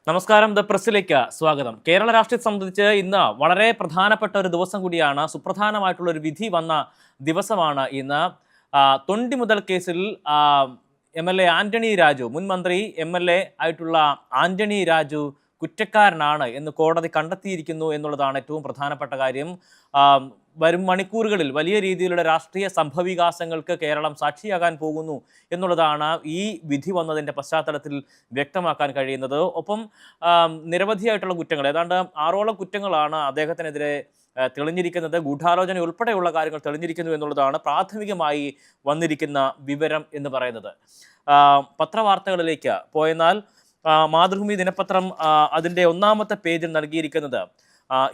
നമസ്കാരം. ദ പ്രസ്സിലേക്ക് സ്വാഗതം. കേരള രാഷ്ട്രീയത്തെ സംബന്ധിച്ച് ഇന്ന് വളരെ പ്രധാനപ്പെട്ട ഒരു ദിവസം കൂടിയാണ്. സുപ്രധാനമായിട്ടുള്ള ഒരു വിധി വന്ന ദിവസമാണ് ഇന്ന്. തൊണ്ടി മുതൽ കേസിൽ MLA ആന്റണി രാജു, മുൻ മന്ത്രി MLA ആയിട്ടുള്ള ആന്റണി രാജു കുറ്റക്കാരനാണ് എന്ന് കോടതി കണ്ടെത്തിയിരിക്കുന്നു എന്നുള്ളതാണ് ഏറ്റവും പ്രധാനപ്പെട്ട കാര്യം. വരും മണിക്കൂറുകളിൽ വലിയ രീതിയിലുള്ള രാഷ്ട്രീയ സംഭവവികാസങ്ങൾക്ക് കേരളം സാക്ഷിയാകാൻ പോകുന്നു എന്നുള്ളതാണ് ഈ വിധി വന്നതിൻ്റെ പശ്ചാത്തലത്തിൽ വ്യക്തമാക്കാൻ കഴിയുന്നത്. ഒപ്പം നിരവധിയായിട്ടുള്ള കുറ്റങ്ങൾ, ഏതാണ്ട് 6ഓളം കുറ്റങ്ങളാണ് അദ്ദേഹത്തിനെതിരെ തെളിഞ്ഞിരിക്കുന്നത്. ഗൂഢാലോചന ഉൾപ്പെടെയുള്ള കാര്യങ്ങൾ തെളിഞ്ഞിരിക്കുന്നു എന്നുള്ളതാണ് പ്രാഥമികമായി വന്നിരിക്കുന്ന വിവരം എന്ന് പറയുന്നത്. പത്രവാർത്തകളിലേക്ക് പോയെന്നാൽ മാതൃഭൂമി ദിനപത്രം അതിൻ്റെ 1ാമത്തെ പേജിൽ നൽകിയിരിക്കുന്നത്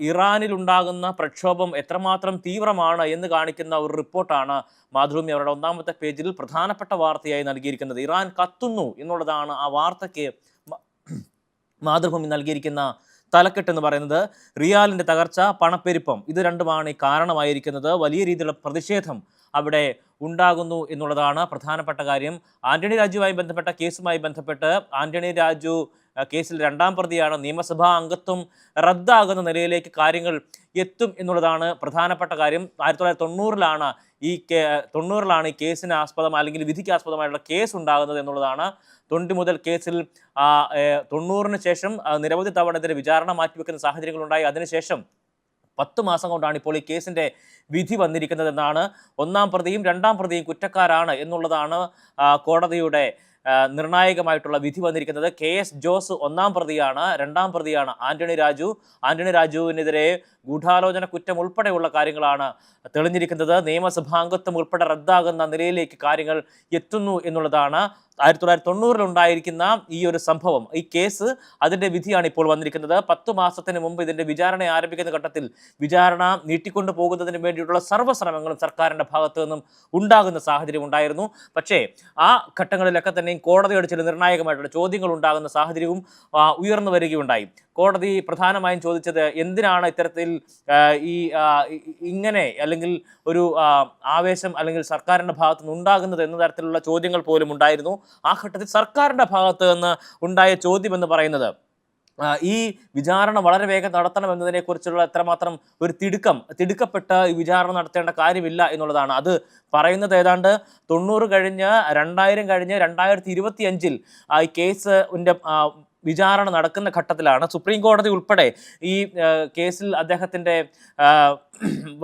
ഇറാനിൽ ഉണ്ടാകുന്ന പ്രക്ഷോഭം എത്രമാത്രം തീവ്രമാണ് എന്ന് കാണിക്കുന്ന ഒരു റിപ്പോർട്ടാണ് മാതൃഭൂമി അവരുടെ 1ാമത്തെ പേജിൽ പ്രധാനപ്പെട്ട വാർത്തയായി നൽകിയിരിക്കുന്നത്. ഇറാൻ കത്തുന്നു എന്നുള്ളതാണ് ആ വാർത്തയ്ക്ക് മാതൃഭൂമി നൽകിയിരിക്കുന്ന തലക്കെട്ട് എന്ന് പറയുന്നത്. റിയാലിൻ്റെ തകർച്ച, പണപ്പെരുപ്പം, ഇത് രണ്ടുമാണ് ഈ കാരണമായിരിക്കുന്നത്. വലിയ രീതിയിലുള്ള പ്രതിഷേധം അവിടെ ഉണ്ടാകുന്നു എന്നുള്ളതാണ് പ്രധാനപ്പെട്ട കാര്യം. ആന്റണി രാജുവുമായി ബന്ധപ്പെട്ട കേസുമായി ബന്ധപ്പെട്ട് ആന്റണി രാജു കേസിൽ 2ാം പ്രതിയാണ്. നിയമസഭാ അംഗത്വം റദ്ദാകുന്ന നിലയിലേക്ക് കാര്യങ്ങൾ എത്തും എന്നുള്ളതാണ് പ്രധാനപ്പെട്ട കാര്യം. 1990-ലാണ് ഈ കേസിന് ആസ്പദം അല്ലെങ്കിൽ വിധിക്ക് ആസ്പദമായിട്ടുള്ള കേസ് ഉണ്ടാകുന്നത് എന്നുള്ളതാണ്. തൊണ്ടി മുതൽ കേസിൽ 90-ന് ശേഷം നിരവധി തവണ ഇതിൻ്റെ വിചാരണ മാറ്റിവെക്കുന്ന സാഹചര്യങ്ങളുണ്ടായി. അതിനുശേഷം 10 മാസം കൊണ്ടാണ് ഇപ്പോൾ ഈ കേസിൻ്റെ വിധി വന്നിരിക്കുന്നതെന്നാണ്. 1ാം പ്രതിയും 2ാം പ്രതിയും കുറ്റക്കാരാണ് എന്നുള്ളതാണ് കോടതിയുടെ നിർണായകമായിട്ടുള്ള വിധി വന്നിരിക്കുന്നത്. KS ജോസ് 1ാം പ്രതിയാണ്, 2ാം പ്രതിയാണ് ആന്റണി രാജു. ആന്റണി രാജുവിനെതിരെ ഗൂഢാലോചന കുറ്റം ഉൾപ്പെടെയുള്ള കാര്യങ്ങളാണ് തെളിഞ്ഞിരിക്കുന്നത്. നിയമസഭാംഗത്വം ഉൾപ്പെടെ റദ്ദാകുന്ന നിലയിലേക്ക് കാര്യങ്ങൾ എത്തുന്നു എന്നുള്ളതാണ്. 1990-ലുണ്ടായിരിക്കുന്ന ഈ ഒരു സംഭവം, ഈ കേസ്, അതിൻ്റെ വിധിയാണ് ഇപ്പോൾ വന്നിരിക്കുന്നത്. 10 മാസത്തിന് മുമ്പ് ഇതിൻ്റെ വിചാരണ ആരംഭിക്കുന്ന ഘട്ടത്തിൽ വിചാരണ നീട്ടിക്കൊണ്ടു പോകുന്നതിന് വേണ്ടിയിട്ടുള്ള സർവ്വശ്രമങ്ങളും സർക്കാരിൻ്റെ ഭാഗത്തു നിന്നും ഉണ്ടാകുന്ന സാഹചര്യം ഉണ്ടായിരുന്നു. പക്ഷേ ആ ഘട്ടങ്ങളിലൊക്കെ തന്നെയും കോടതിയോട് ചില നിർണായകമായിട്ടുള്ള ചോദ്യങ്ങൾ ഉണ്ടാകുന്ന സാഹചര്യവും ഉയർന്നു വരികയുണ്ടായി. കോടതി പ്രധാനമായും ചോദിച്ചത് എന്തിനാണ് ഇത്തരത്തിൽ ഇങ്ങനെ അല്ലെങ്കിൽ ഒരു ആവേശം അല്ലെങ്കിൽ സർക്കാരിൻ്റെ ഭാഗത്തു നിന്ന് ഉണ്ടാകുന്നത് എന്ന തരത്തിലുള്ള ചോദ്യങ്ങൾ പോലും ഉണ്ടായിരുന്നു. ആ ഘട്ടത്തിൽ സർക്കാരിൻ്റെ ഭാഗത്ത് നിന്ന് ഉണ്ടായ ചോദ്യം എന്ന് പറയുന്നത് ഈ വിചാരണ വളരെ വേഗം നടത്തണമെന്നതിനെക്കുറിച്ചുള്ള എത്രമാത്രം ഒരു തിടുക്കപ്പെട്ട് ഈ വിചാരണ നടത്തേണ്ട കാര്യമില്ല എന്നുള്ളതാണ്. അത് പറയുന്നത് ഏതാണ്ട് 90 കഴിഞ്ഞ് 2000 കഴിഞ്ഞ് 2025-ൽ ഈ കേസിൻ്റെ വിചാരണ നടക്കുന്ന ഘട്ടത്തിലാണ് സുപ്രീം കോടതി ഉൾപ്പെടെ ഈ കേസിൽ അദ്ദേഹത്തിൻ്റെ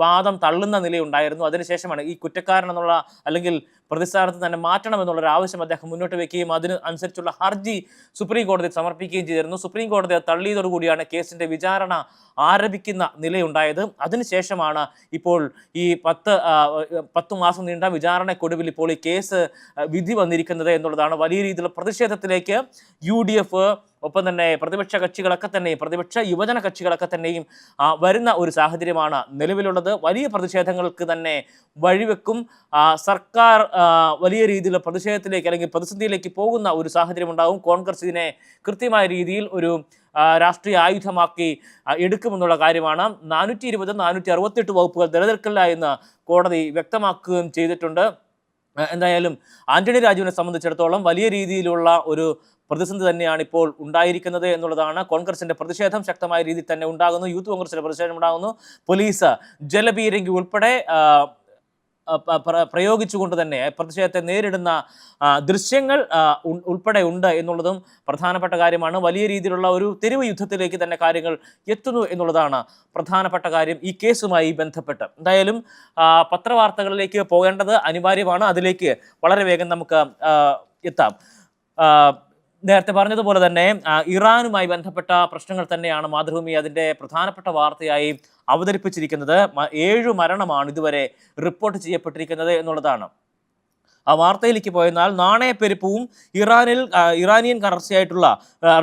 വാദം തള്ളുന്ന നിലയുണ്ടായിരുന്നു. അതിനുശേഷമാണ് ഈ കുറ്റക്കാരൻ എന്നുള്ള അല്ലെങ്കിൽ പ്രതിസ്ഥാനത്ത് തന്നെ മാറ്റണമെന്നുള്ളൊരു ആവശ്യം അദ്ദേഹം മുന്നോട്ട് വയ്ക്കുകയും അതിന് അനുസരിച്ചുള്ള ഹർജി സുപ്രീം കോടതിയിൽ സമർപ്പിക്കുകയും ചെയ്തിരുന്നു. സുപ്രീം കോടതി തള്ളിയതോടുകൂടിയാണ് കേസിൻ്റെ വിചാരണ ആരംഭിക്കുന്ന നിലയുണ്ടായത്. അതിനുശേഷമാണ് ഇപ്പോൾ ഈ 10 മാസം നീണ്ട വിചാരണക്കൊടുവിൽ ഇപ്പോൾ ഈ കേസ് വിധി വന്നിരിക്കുന്നത് എന്നുള്ളതാണ്. വലിയ രീതിയിലുള്ള പ്രതിഷേധത്തിലേക്ക് UDF ഒപ്പം തന്നെ പ്രതിപക്ഷ കക്ഷികളൊക്കെ തന്നെയും പ്രതിപക്ഷ യുവജന കക്ഷികളൊക്കെ തന്നെയും വരുന്ന ഒരു സാഹചര്യമാണ് നിലവിലുള്ളത്. വലിയ പ്രതിഷേധങ്ങൾക്ക് തന്നെ വഴിവെക്കും. സർക്കാർ വലിയ രീതിയിലുള്ള പ്രതിഷേധത്തിലേക്ക് അല്ലെങ്കിൽ പ്രതിസന്ധിയിലേക്ക് പോകുന്ന ഒരു സാഹചര്യം ഉണ്ടാകും. കോൺഗ്രസ് ഇതിനെ കൃത്യമായ രീതിയിൽ ഒരു രാഷ്ട്രീയ ആയുധമാക്കി എടുക്കുമെന്നുള്ള കാര്യമാണ്. 420, 468 വകുപ്പുകൾ നിലനിൽക്കില്ല എന്ന് കോടതി വ്യക്തമാക്കുകയും ചെയ്തിട്ടുണ്ട്. എന്തായാലും ആന്റണി രാജുവിനെ സംബന്ധിച്ചിടത്തോളം വലിയ രീതിയിലുള്ള ഒരു പ്രതിസന്ധി തന്നെയാണ് ഇപ്പോൾ ഉണ്ടായിരിക്കുന്നത് എന്നുള്ളതാണ്. കോൺഗ്രസിന്റെ പ്രതിഷേധം ശക്തമായ രീതിയിൽ തന്നെ ഉണ്ടാകുന്നു. യൂത്ത് കോൺഗ്രസിന്റെ പ്രതിഷേധം ഉണ്ടാകുന്നു. പോലീസ് ജലപീരങ്കി ഉൾപ്പെടെ പ്രയോഗിച്ചുകൊണ്ട് തന്നെ പ്രതിഷേധത്തെ നേരിടുന്ന ദൃശ്യങ്ങൾ ഉൾപ്പെടെ ഉണ്ട് എന്നുള്ളതും പ്രധാനപ്പെട്ട കാര്യമാണ്. വലിയ രീതിയിലുള്ള ഒരു തെരുവ് യുദ്ധത്തിലേക്ക് തന്നെ കാര്യങ്ങൾ എത്തുന്നു എന്നുള്ളതാണ് പ്രധാനപ്പെട്ട കാര്യം ഈ കേസുമായി ബന്ധപ്പെട്ട്. എന്തായാലും പത്രവാർത്തകളിലേക്ക് പോകേണ്ടത് അനിവാര്യമാണ്. അതിലേക്ക് വളരെ വേഗം നമുക്ക് എത്താം. നേരത്തെ പറഞ്ഞതുപോലെ തന്നെ ഇറാനുമായി ബന്ധപ്പെട്ട പ്രശ്നങ്ങൾ തന്നെയാണ് മാതൃഭൂമി അതിൻ്റെ പ്രധാനപ്പെട്ട വാർത്തയായി അവതരിപ്പിച്ചിരിക്കുന്നത്. 7 മരണമാണ് ഇതുവരെ റിപ്പോർട്ട് ചെയ്യപ്പെട്ടിരിക്കുന്നത് എന്നുള്ളതാണ്. ആ വാർത്തയിലേക്ക് പോയെന്നാൽ നാണയപ്പെരുപ്പവും ഇറാനിയൻ കറൻസിയായിട്ടുള്ള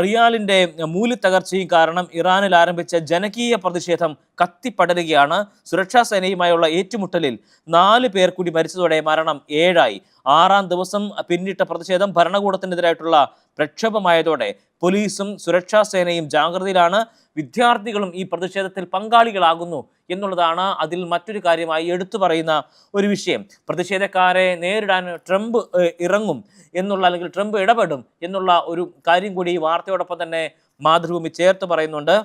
റിയാലിൻ്റെ മൂല്യത്തകർച്ചയും കാരണം ഇറാനിൽ ആരംഭിച്ച ജനകീയ പ്രതിഷേധം കത്തിപ്പടരുകയാണ്. സുരക്ഷാ സേനയുമായുള്ള ഏറ്റുമുട്ടലിൽ 4 പേർ കൂടി മരിച്ചതോടെ മരണം 7ആയി. 6ാം ദിവസം പിന്നിട്ട പ്രതിഷേധം ഭരണകൂടത്തിനെതിരായിട്ടുള്ള പ്രക്ഷോഭമായതോടെ പോലീസും സുരക്ഷാ സേനയും ജാഗ്രതയിലാണ്. വിദ്യാർത്ഥികളും ഈ പ്രതിഷേധത്തിൽ പങ്കാളികളാകുന്നു എന്നുള്ളതാണ് അതിൽ മറ്റൊരു കാര്യമായി എടുത്തു പറയുന്ന ഒരു വിഷയം. പ്രതിഷേധക്കാരെ നേരിടാൻ ട്രംപ് ഇറങ്ങും എന്നുള്ള അല്ലെങ്കിൽ ട്രംപ് ഇടപെടും എന്നുള്ള ഒരു കാര്യം കൂടി ഈ വാർത്തയോടൊപ്പം തന്നെ മാതൃഭൂമി ചേർത്ത് പറയുന്നുണ്ട്.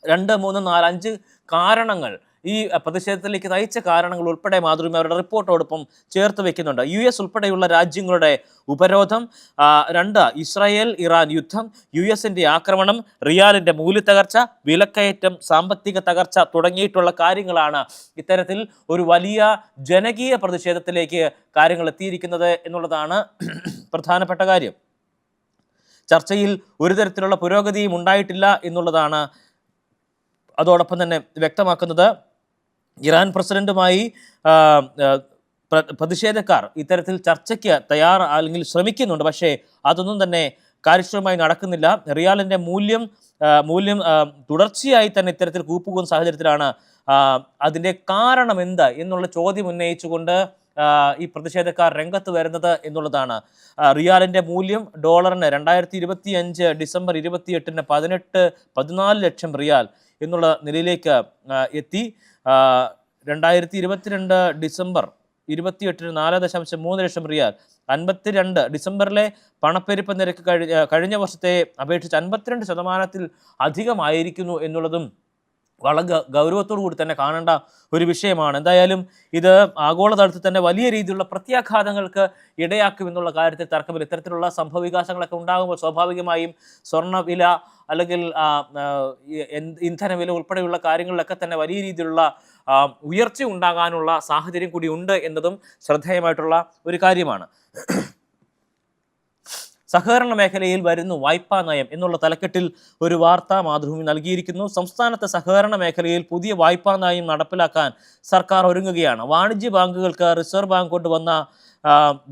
2, 3, 4, 5 കാരണങ്ങൾ, ഈ പ്രതിഷേധത്തിലേക്ക് നയിച്ച കാരണങ്ങൾ ഉൾപ്പെടെ മാതൃഭൂമി അവരുടെ റിപ്പോർട്ടോടൊപ്പം ചേർത്ത് വെക്കുന്നുണ്ട്. US ഉൾപ്പെടെയുള്ള രാജ്യങ്ങളുടെ ഉപരോധം, 2 ഇസ്രായേൽ ഇറാൻ യുദ്ധം, US-ന്റെ ആക്രമണം, റിയാലിന്റെ മൂല്യത്തകർച്ച, വിലക്കയറ്റം, സാമ്പത്തിക തകർച്ച തുടങ്ങിയിട്ടുള്ള കാര്യങ്ങളാണ് ഇത്തരത്തിൽ ഒരു വലിയ ജനകീയ പ്രതിഷേധത്തിലേക്ക് കാര്യങ്ങൾ എത്തിയിരിക്കുന്നത് എന്നുള്ളതാണ് പ്രധാനപ്പെട്ട കാര്യം. ചർച്ചയിൽ ഒരു തരത്തിലുള്ള പുരോഗതിയും ഉണ്ടായിട്ടില്ല എന്നുള്ളതാണ് അതോടൊപ്പം തന്നെ വ്യക്തമാക്കുന്നത്. ഇറാൻ പ്രസിഡന്റുമായി പ്രതിഷേധക്കാർ ഇത്തരത്തിൽ ചർച്ചയ്ക്ക് അല്ലെങ്കിൽ ശ്രമിക്കുന്നുണ്ട്, പക്ഷേ അതൊന്നും തന്നെ കാര്യക്ഷമമായി നടക്കുന്നില്ല. റിയാലിന്റെ മൂല്യം തുടർച്ചയായി തന്നെ ഇത്തരത്തിൽ കൂപ്പുകുന്ന സാഹചര്യത്തിലാണ് അതിൻ്റെ കാരണം എന്ത് എന്നുള്ള ചോദ്യം ഉന്നയിച്ചുകൊണ്ട് ഈ പ്രതിഷേധക്കാർ രംഗത്ത് വരുന്നത് എന്നുള്ളതാണ്. റിയാലിന്റെ മൂല്യം ഡോളറിന് 2025 ഡിസംബർ 28-ന് 14 ലക്ഷം റിയാൽ എന്നുള്ള നിലയിലേക്ക് എത്തി. 2022 ഡിസംബർ 28-ന് 4.3 ലക്ഷം റിയാൽ. 52 ഡിസംബറിലെ പണപ്പെരുപ്പ നിരക്ക് കഴിഞ്ഞ വർഷത്തെ അപേക്ഷിച്ച് 52% അധികമായിരിക്കുന്നു എന്നുള്ളതും വളരെ ഗൗരവത്തോടു കൂടി തന്നെ കാണേണ്ട ഒരു വിഷയമാണ്. എന്തായാലും ഇത് ആഗോളതലത്തിൽ തന്നെ വലിയ രീതിയിലുള്ള പ്രത്യാഘാതങ്ങൾക്ക് ഇടയാക്കുമെന്നുള്ള കാര്യത്തിൽ തർക്കമില്ല. ഇത്തരത്തിലുള്ള സംഭവവികാസങ്ങളൊക്കെ ഉണ്ടാകുമ്പോൾ സ്വാഭാവികമായും സ്വർണ്ണവില അല്ലെങ്കിൽ ഇന്ധനവില ഉൾപ്പെടെയുള്ള കാര്യങ്ങളിലൊക്കെ തന്നെ വലിയ രീതിയിലുള്ള ഉയർച്ച ഉണ്ടാകാനുള്ള സാഹചര്യം കൂടി ഉണ്ട് എന്നതും ശ്രദ്ധേയമായിട്ടുള്ള ഒരു കാര്യമാണ്. സഹകരണ മേഖലയിൽ വരുന്നു വായ്പാ നയം എന്നുള്ള തലക്കെട്ടിൽ ഒരു വാർത്ത മാതൃഭൂമി നൽകിയിരിക്കുന്നു. സംസ്ഥാനത്തെ സഹകരണ മേഖലയിൽ പുതിയ വായ്പാ നയം നടപ്പിലാക്കാൻ സർക്കാർ ഒരുങ്ങുകയാണ്. വാണിജ്യ ബാങ്കുകൾക്ക് റിസർവ് ബാങ്ക് കൊണ്ടുവന്ന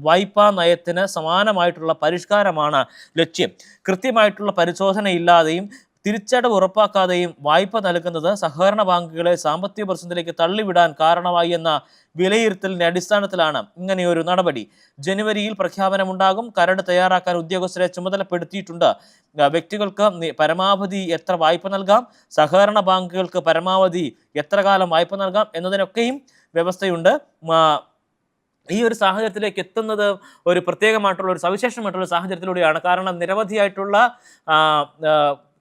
വായ്പാ നയത്തിന് സമാനമായിട്ടുള്ള പരിഷ്കാരമാണ് ലക്ഷ്യം. കൃത്യമായിട്ടുള്ള പരിശോധനയില്ലാതെയും തിരിച്ചടവ് ഉറപ്പാക്കാതെയും വായ്പ നൽകുന്നത് സഹകരണ ബാങ്കുകളെ സാമ്പത്തിക പ്രതിസന്ധിയിലേക്ക് തള്ളിവിടാൻ കാരണമായി എന്ന വിലയിരുത്തലിന്റെ അടിസ്ഥാനത്തിലാണ് ഇങ്ങനെയൊരു നടപടി. ജനുവരിയിൽ പ്രഖ്യാപനമുണ്ടാകും. കരട് തയ്യാറാക്കാൻ ഉദ്യോഗസ്ഥരെ ചുമതലപ്പെടുത്തിയിട്ടുണ്ട്. വ്യക്തികൾക്ക് പരമാവധി എത്ര വായ്പ നൽകാം, സഹകരണ ബാങ്കുകൾക്ക് പരമാവധി എത്ര കാലം വായ്പ നൽകാം എന്നതിനൊക്കെയും വ്യവസ്ഥയുണ്ട്. ഈ ഒരു സാഹചര്യത്തിലേക്ക് എത്തുന്നത് ഒരു പ്രത്യേകമായിട്ടുള്ള ഒരു സവിശേഷമായിട്ടുള്ള സാഹചര്യത്തിലൂടെയാണ്. കാരണം നിരവധിയായിട്ടുള്ള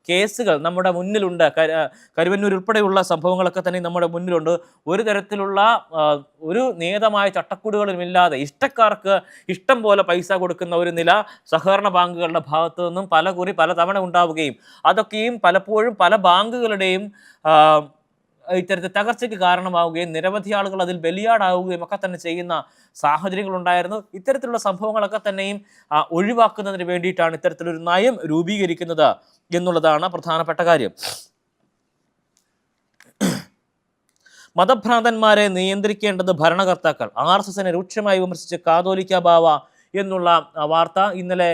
കേസുകൾ നമ്മുടെ മുന്നിലുണ്ട്. കരുവന്നൂർ ഉൾപ്പെടെയുള്ള സംഭവങ്ങളൊക്കെ തന്നെ നമ്മുടെ മുന്നിലുണ്ട്. ഒരു തരത്തിലുള്ള ഒരു നിയതമായ ചട്ടക്കൂടുകളുമില്ലാതെ ഇഷ്ടക്കാർക്ക് ഇഷ്ടം പോലെ പൈസ കൊടുക്കുന്ന ഒരു നില സഹകരണ ബാങ്കുകളുടെ ഭാഗത്തു നിന്നും പല തവണ ഉണ്ടാവുകയും അതൊക്കെയും പലപ്പോഴും പല ബാങ്കുകളുടെയും ഇത്തരത്തിൽ തകർച്ചയ്ക്ക് കാരണമാവുകയും നിരവധി ആളുകൾ അതിൽ ബലിയാടാവുകയും ഒക്കെ തന്നെ ചെയ്യുന്ന സാഹചര്യങ്ങളുണ്ടായിരുന്നു. ഇത്തരത്തിലുള്ള സംഭവങ്ങളൊക്കെ തന്നെയും ഒഴിവാക്കുന്നതിന് വേണ്ടിയിട്ടാണ് ഇത്തരത്തിലൊരു നയം രൂപീകരിക്കുന്നത് എന്നുള്ളതാണ് പ്രധാനപ്പെട്ട കാര്യം. മതഭ്രാന്തന്മാരെ നിയന്ത്രിക്കേണ്ടത് ഭരണകർത്താക്കൾ, RSSനെ രൂക്ഷമായി വിമർശിച്ച് കാതോലിക്ക ബാവ എന്നുള്ള വാർത്ത ഇന്നലെ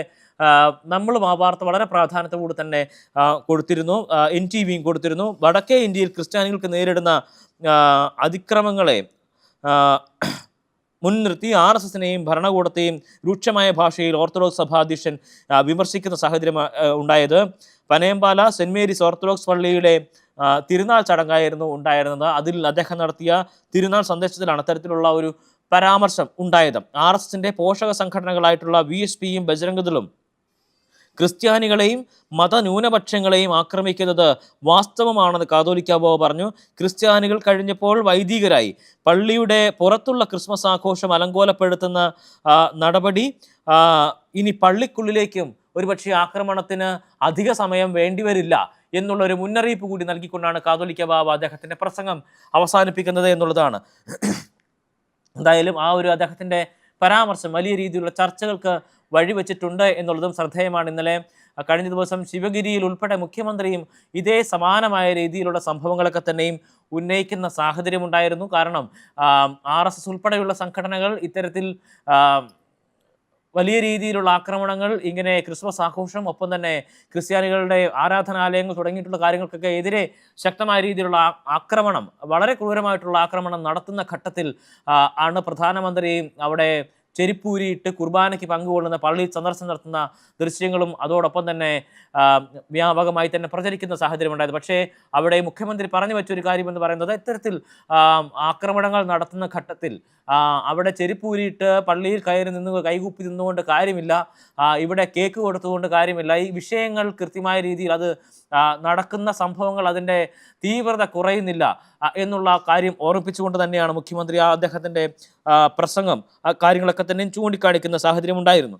നമ്മളും ആ വാർത്ത വളരെ പ്രാധാന്യത്തോടെ തന്നെ കൊടുത്തിരുന്നു. NTVയും കൊടുത്തിരുന്നു. വടക്കേ ഇന്ത്യയിൽ ക്രിസ്ത്യാനികൾക്ക് നേരിടുന്ന അതിക്രമങ്ങളെ മുൻനിർത്തി RSSനെയും ഭരണകൂടത്തെയും രൂക്ഷമായ ഭാഷയിൽ ഓർത്തഡോക്സ് സഭാധ്യക്ഷൻ വിമർശിക്കുന്ന സാഹചര്യം ഉണ്ടായത്. പനയമ്പാല സെൻറ് മേരീസ് ഓർത്തഡോക്സ് പള്ളിയുടെ തിരുനാൾ ചടങ്ങായിരുന്നു ഉണ്ടായിരുന്നത്. അതിൽ അദ്ദേഹം നടത്തിയ തിരുനാൾ സന്ദേശത്തിലാണ് അത്തരത്തിലുള്ള ഒരു പരാമർശം ഉണ്ടായത്. RSSന്റെ പോഷക സംഘടനകളായിട്ടുള്ള VSPയും ബജരംഗദളും ക്രിസ്ത്യാനികളെയും മതന്യൂനപക്ഷങ്ങളെയും ആക്രമിക്കുന്നത് വാസ്തവമാണെന്ന് കാതോലിക്ക ബാവ പറഞ്ഞു. ക്രിസ്ത്യാനികൾ കഴിഞ്ഞപ്പോൾ വൈദികരായി. പള്ളിയുടെ പുറത്തുള്ള ക്രിസ്മസ് ആഘോഷം അലങ്കോലപ്പെടുത്തുന്ന നടപടി ഇനി പള്ളിക്കുള്ളിലേക്കും ഒരുപക്ഷെ ആക്രമണത്തിന് അധിക സമയം വേണ്ടിവരില്ല എന്നുള്ളൊരു മുന്നറിയിപ്പ് കൂടി നൽകിക്കൊണ്ടാണ് കാതോലിക്ക ബാവ അദ്ദേഹത്തിൻ്റെ പ്രസംഗം അവസാനിപ്പിക്കുന്നത് എന്നുള്ളതാണ്. എന്തായാലും ആ ഒരു അദ്ദേഹത്തിൻ്റെ പരാമർശം വലിയ രീതിയിലുള്ള ചർച്ചകൾക്ക് വഴിവെച്ചിട്ടുണ്ട് എന്നുള്ളതും ശ്രദ്ധേയമാണ്. ഇന്നലെ കഴിഞ്ഞ ദിവസം ശിവഗിരിയിൽ ഉൾപ്പെടെ മുഖ്യമന്ത്രിയും ഇതേ സമാനമായ രീതിയിലുള്ള സംഭവങ്ങളൊക്കെ തന്നെയും ഉന്നയിക്കുന്ന സാഹചര്യമുണ്ടായിരുന്നു. കാരണം RSS ഉൾപ്പെടെയുള്ള സംഘടനകൾ ഇത്തരത്തിൽ വലിയ രീതിയിലുള്ള ആക്രമണങ്ങൾ, ഇങ്ങനെ ക്രിസ്മസ് ആഘോഷം, ഒപ്പം തന്നെ ക്രിസ്ത്യാനികളുടെ ആരാധനാലയങ്ങൾ തുടങ്ങിയിട്ടുള്ള കാര്യങ്ങൾക്കൊക്കെ എതിരെ ശക്തമായ രീതിയിലുള്ള ആക്രമണം, വളരെ ക്രൂരമായിട്ടുള്ള ആക്രമണം നടത്തുന്ന ഘട്ടത്തിൽ ആണ് പ്രധാനമന്ത്രി അവിടെ ചെരിപ്പൂരിയിട്ട് കുർബാനയ്ക്ക് പങ്കുകൊള്ളുന്ന, പള്ളിയിൽ സന്ദർശനം നടത്തുന്ന ദൃശ്യങ്ങളും അതോടൊപ്പം തന്നെ വ്യാപകമായി തന്നെ പ്രചരിക്കുന്ന സാഹചര്യം ഉണ്ടായത്. പക്ഷേ അവിടെ മുഖ്യമന്ത്രി പറഞ്ഞു വെച്ചൊരു കാര്യമെന്ന് പറയുന്നത്, ഇത്തരത്തിൽ ആക്രമണങ്ങൾ നടത്തുന്ന ഘട്ടത്തിൽ അവിടെ ചെരിപ്പൂരിയിട്ട് പള്ളിയിൽ കയറി നിന്ന് കൈകൂപ്പി നിന്നുകൊണ്ട് കാര്യമില്ല, ഇവിടെ കേക്ക് കൊടുത്തുകൊണ്ട് കാര്യമില്ല. ഈ വിഷയങ്ങൾ കൃത്യമായ രീതിയിൽ അത് നടക്കുന്ന സംഭവങ്ങൾ അതിൻ്റെ തീവ്രത കുറയുന്നില്ല എന്നുള്ള കാര്യം ഓർമ്മിപ്പിച്ചുകൊണ്ട് തന്നെയാണ് മുഖ്യമന്ത്രി അദ്ദേഹത്തിൻ്റെ പ്രസംഗം കാര്യങ്ങളൊക്കെ തന്നെയും ചൂണ്ടിക്കാണിക്കുന്ന സാഹചര്യം ഉണ്ടായിരുന്നു.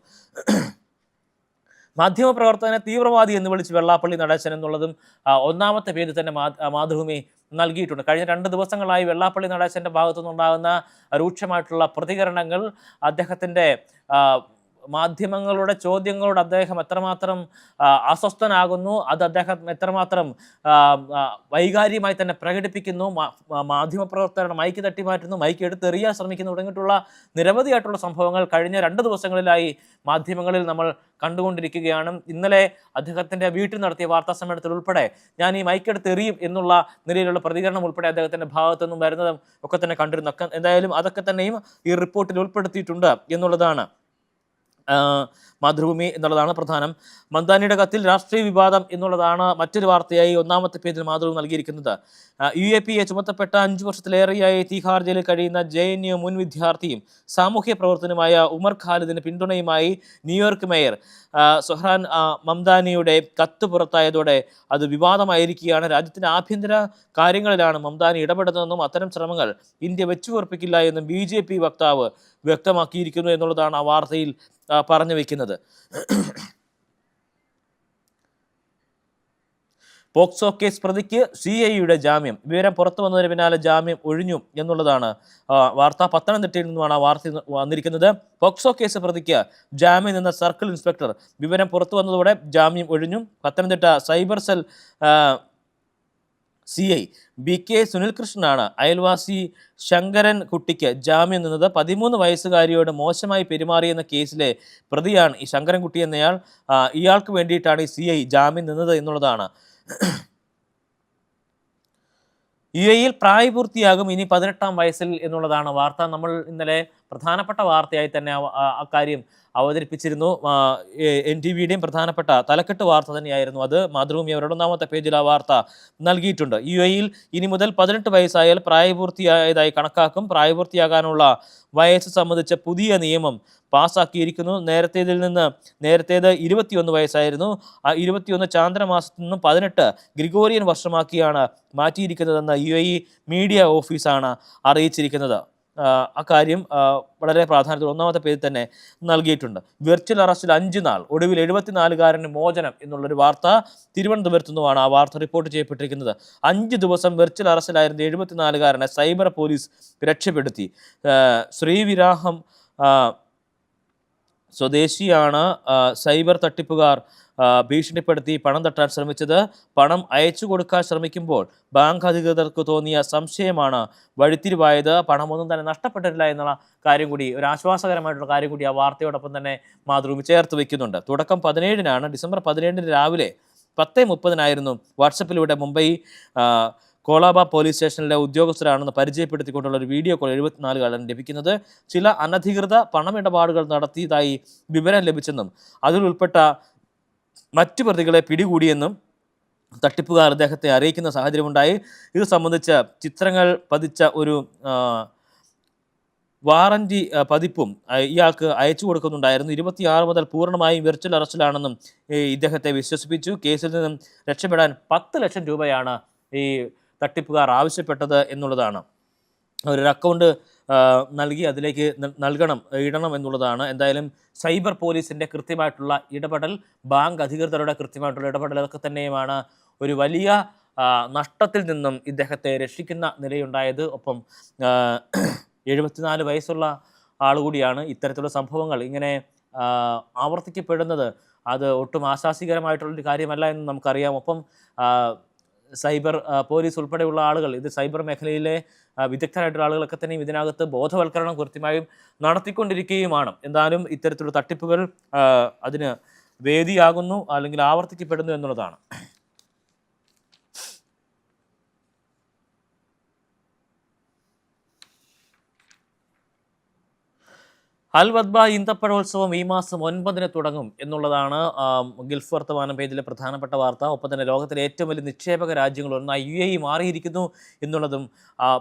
മാധ്യമപ്രവർത്തകനെ തീവ്രവാദി എന്ന് വിളിച്ച് വെള്ളാപ്പള്ളി നടേശൻ എന്നുള്ളതും ഒന്നാമത്തെ പേര് തന്നെ മാതൃഭൂമി നൽകിയിട്ടുണ്ട്. കഴിഞ്ഞ 2 ദിവസങ്ങളായി വെള്ളാപ്പള്ളി നടേശൻ്റെ ഭാഗത്തുനിന്നുണ്ടാകുന്ന രൂക്ഷമായിട്ടുള്ള പ്രതികരണങ്ങൾ, അദ്ദേഹത്തിൻ്റെ മാധ്യമങ്ങളുടെ ചോദ്യങ്ങളോട് അദ്ദേഹം എത്രമാത്രം അസ്വസ്ഥനാകുന്നു, അത് അദ്ദേഹം എത്രമാത്രം വൈകാര്യമായി തന്നെ പ്രകടിപ്പിക്കുന്നു, മാധ്യമപ്രവർത്തകരുടെ മൈക്ക് തട്ടി മാറ്റുന്നു, മൈക്ക് എടുത്തെറിയാൻ ശ്രമിക്കുന്നു തുടങ്ങിയിട്ടുള്ള നിരവധിയായിട്ടുള്ള സംഭവങ്ങൾ കഴിഞ്ഞ 2 ദിവസങ്ങളിലായി മാധ്യമങ്ങളിൽ നമ്മൾ കണ്ടുകൊണ്ടിരിക്കുകയാണ്. ഇന്നലെ അദ്ദേഹത്തിൻ്റെ വീട്ടിൽ നടത്തിയ വാർത്താ സമ്മേളനത്തിൽ ഉൾപ്പെടെ ഞാൻ ഈ മൈക്കെടുത്ത് എറിയും എന്നുള്ള നിലയിലുള്ള പ്രതികരണം ഉൾപ്പെടെ അദ്ദേഹത്തിൻ്റെ ഭാഗത്തു നിന്നും വരുന്നതും ഒക്കെ തന്നെ കണ്ടിരുന്നു. എന്തായാലും അതൊക്കെ തന്നെയും ഈ റിപ്പോർട്ടിൽ ഉൾപ്പെടുത്തിയിട്ടുണ്ട് എന്നുള്ളതാണ് മാതൃഭൂമി എന്നുള്ളതാണ് പ്രധാനം. മന്ദാനിയുടെ കത്തിൽ രാഷ്ട്രീയ വിവാദം എന്നുള്ളതാണ് മറ്റൊരു വാർത്തയായി ഒന്നാമത്തെ പേജിൽ മാതൃഭൂമി നൽകിയിരിക്കുന്നത്. UAPA ചുമത്തപ്പെട്ട 5 വർഷത്തിലേറെയായി തീഹാർ ജയിലിൽ കഴിയുന്ന JNU മുൻ വിദ്യാർത്ഥിയും സാമൂഹ്യ പ്രവർത്തനമായ ഉമർ ഖാലിദിന് പിന്തുണയുമായി ന്യൂയോർക്ക് മേയർ സൊഹ്റാൻ മംദാനിയുടെ കത്ത് പുറത്തായതോടെ അത് വിവാദമായിരിക്കുകയാണ്. രാജ്യത്തിൻ്റെ ആഭ്യന്തര കാര്യങ്ങളിലാണ് മംദാനി ഇടപെടുന്നതെന്നും അത്തരം ശ്രമങ്ങൾ ഇന്ത്യ വെച്ചുപൊറപ്പിക്കില്ല എന്നും BJP വക്താവ് വ്യക്തമാക്കിയിരിക്കുന്നു എന്നുള്ളതാണ് ആ വാർത്തയിൽ പറഞ്ഞു വയ്ക്കുന്നത്. പോക്സോ കേസ് പ്രതിക്ക് CIയുടെ ജാമ്യം. വിവരം പുറത്തു വന്നതിന് പിന്നാലെ ജാമ്യം ഒഴിഞ്ഞു എന്നുള്ളതാണ് വാർത്ത. പത്തനംതിട്ടയിൽ നിന്നുമാണ് ആ വാർത്ത വന്നിരിക്കുന്നത്. പോക്സോ കേസ് പ്രതിക്ക് ജാമ്യം നിന്ന സർക്കിൾ ഇൻസ്പെക്ടർ വിവരം പുറത്തു വന്നതോടെ ജാമ്യം ഒഴിഞ്ഞു. Pathanamthitta cyber cell CI BK സുനിൽകൃഷ്ണനാണ് അയൽവാസി ശങ്കരൻ കുട്ടിക്ക് ജാമ്യം നിന്നത്. 13 വയസ്സുകാരിയോട് മോശമായി പെരുമാറിയെന്ന കേസിലെ പ്രതിയാണ് ഈ ശങ്കരൻകുട്ടി എന്നയാൾ. ഇയാൾക്ക് വേണ്ടിയിട്ടാണ് ഈ CI ജാമ്യം നിന്നത് എന്നുള്ളതാണ്. UAEയിൽ പ്രായപൂർത്തിയാകും ഇനി 18ാം വയസ്സിൽ എന്നുള്ളതാണ് വാർത്ത. നമ്മൾ ഇന്നലെ പ്രധാനപ്പെട്ട വാർത്തയായി തന്നെ അക്കാര്യം അവതരിപ്പിച്ചിരുന്നു. NTVയുടെയും പ്രധാനപ്പെട്ട തലക്കെട്ട് വാർത്ത തന്നെയായിരുന്നു അത്. മാതൃഭൂമി അവരുടെ 1ാമത്തെ പേജിൽ ആ വാർത്ത നൽകിയിട്ടുണ്ട്. UAEയിൽ ഇനി മുതൽ 18 വയസ്സായാൽ പ്രായപൂർത്തിയായതായി കണക്കാക്കും. പ്രായപൂർത്തിയാകാനുള്ള വയസ്സ് സംബന്ധിച്ച പുതിയ നിയമം പാസ്സാക്കിയിരിക്കുന്നു. നേരത്തേത് 21 വയസ്സായിരുന്നു. ആ 21 ചാന്ദ്രമാസത്തിൽ നിന്നും 18 ഗ്രിഗോറിയൻ വർഷമാക്കിയാണ് മാറ്റിയിരിക്കുന്നതെന്ന് UAE മീഡിയ ഓഫീസാണ് അറിയിച്ചിരിക്കുന്നത്. അക്കാര്യം വളരെ പ്രാധാന്യത്തോടെ 1ാമത്തെ പേജിൽ തന്നെ നൽകിയിട്ടുണ്ട്. വെർച്വൽ അറസ്റ്റിൽ 5 നാൾ, ഒടുവിൽ 74-കാരന് മോചനം എന്നുള്ളൊരു വാർത്ത തിരുവനന്തപുരത്തു നിന്നുമാണ് ആ വാർത്ത റിപ്പോർട്ട് ചെയ്യപ്പെട്ടിരിക്കുന്നത്. 5 ദിവസം വെർച്വൽ അറസ്റ്റിലായിരുന്ന 74-കാരനെ സൈബർ പോലീസ് രക്ഷപ്പെടുത്തി. ശ്രീവിരാഹം സ്വദേശിയാണ് സൈബർ തട്ടിപ്പുകാർ ഭീഷണിപ്പെടുത്തി പണം തട്ടാൻ ശ്രമിച്ചത്. പണം അയച്ചു കൊടുക്കാൻ ശ്രമിക്കുമ്പോൾ ബാങ്ക് അധികൃതർക്ക് തോന്നിയ സംശയമാണ് വഴിത്തിരിവായത്. പണമൊന്നും തന്നെ നഷ്ടപ്പെട്ടിട്ടില്ല എന്നുള്ള കാര്യം കൂടി, ഒരു ആശ്വാസകരമായിട്ടുള്ള കാര്യം കൂടി ആ വാർത്തയോടൊപ്പം തന്നെ മാതൃഭൂമി ചേർത്ത് വയ്ക്കുന്നുണ്ട്. തുടക്കം 17-നാണ്. ഡിസംബർ 17 രാവിലെ 10:30 വാട്സപ്പിലൂടെ മുംബൈ കോളാബ പോലീസ് സ്റ്റേഷനിലെ ഉദ്യോഗസ്ഥരാണെന്ന് പരിചയപ്പെടുത്തിക്കൊണ്ടുള്ള ഒരു വീഡിയോ കോൾ 74-കാരൻ ലഭിക്കുന്നത്. ചില അനധികൃത പണമിടപാടുകൾ നടത്തിയതായി വിവരം ലഭിച്ചെന്നും അതിൽ ഉൾപ്പെട്ട മറ്റു പ്രതികളെ പിടികൂടിയെന്നും തട്ടിപ്പുകാർ അദ്ദേഹത്തെ അറിയിക്കുന്ന സാഹചര്യമുണ്ടായി. ഇത് സംബന്ധിച്ച ചിത്രങ്ങൾ പതിച്ച ഒരു വാറന്റി പതിപ്പും ഇയാൾക്ക് അയച്ചു കൊടുക്കുന്നുണ്ടായിരുന്നു. 26 മുതൽ പൂർണ്ണമായും വെർച്വൽ അറസ്റ്റിലാണെന്നും ഇദ്ദേഹത്തെ വിശ്വസിപ്പിച്ചു. കേസിൽ നിന്നും രക്ഷപ്പെടാൻ 10 ലക്ഷം രൂപയാണ് ഈ തട്ടിപ്പുകാർ ആവശ്യപ്പെട്ടത് എന്നുള്ളതാണ്. ഒരു അക്കൗണ്ട് നൽകി അതിലേക്ക് ഇടണം എന്നുള്ളതാണ്. എന്തായാലും സൈബർ പോലീസിൻ്റെ കൃത്യമായിട്ടുള്ള ഇടപെടൽ, ബാങ്ക് അധികൃതരുടെ കൃത്യമായിട്ടുള്ള ഇടപെടൽ, അതൊക്കെ തന്നെയുമാണ് ഒരു വലിയ നഷ്ടത്തിൽ നിന്നും ഇദ്ദേഹത്തെ രക്ഷിക്കുന്ന നിലയുണ്ടായത്. ഒപ്പം 74 വയസ്സുള്ള ആളുകൂടിയാണ്. ഇത്തരത്തിലുള്ള സംഭവങ്ങൾ ഇങ്ങനെ ആവർത്തിക്കപ്പെടുന്നത് അത് ഒട്ടും ആശാസ്യകരമായിട്ടുള്ളൊരു കാര്യമല്ല എന്ന് നമുക്കറിയാം. ഒപ്പം സൈബർ പോലീസ് ഉൾപ്പെടെയുള്ള ആളുകൾ, ഇത് സൈബർ മേഖലയിലെ വിദഗ്ധരായിട്ടുള്ള ആളുകളൊക്കെ തന്നെയും ഇതിനകത്ത് ബോധവൽക്കരണം കൃത്യമായും നടത്തിക്കൊണ്ടിരിക്കുകയുമാണ്. എന്തായാലും ഇത്തരത്തിലുള്ള തട്ടിപ്പുകൾ അതിന് വേദിയാകുന്നു അല്ലെങ്കിൽ ആവർത്തിക്കപ്പെടുന്നു എന്നുള്ളതാണ്. അൽ വദ്ബ ഈന്തപ്പഴോത്സവം ഈ മാസം 9-ന് തുടങ്ങും എന്നുള്ളതാണ് ഗൾഫ് വർത്തമാനം പേജിലെ പ്രധാനപ്പെട്ട വാർത്ത. ഒപ്പം തന്നെ ലോകത്തിലെ ഏറ്റവും വലിയ നിക്ഷേപക രാജ്യങ്ങളൊന്നായി UAE മാറിയിരിക്കുന്നു എന്നുള്ളതും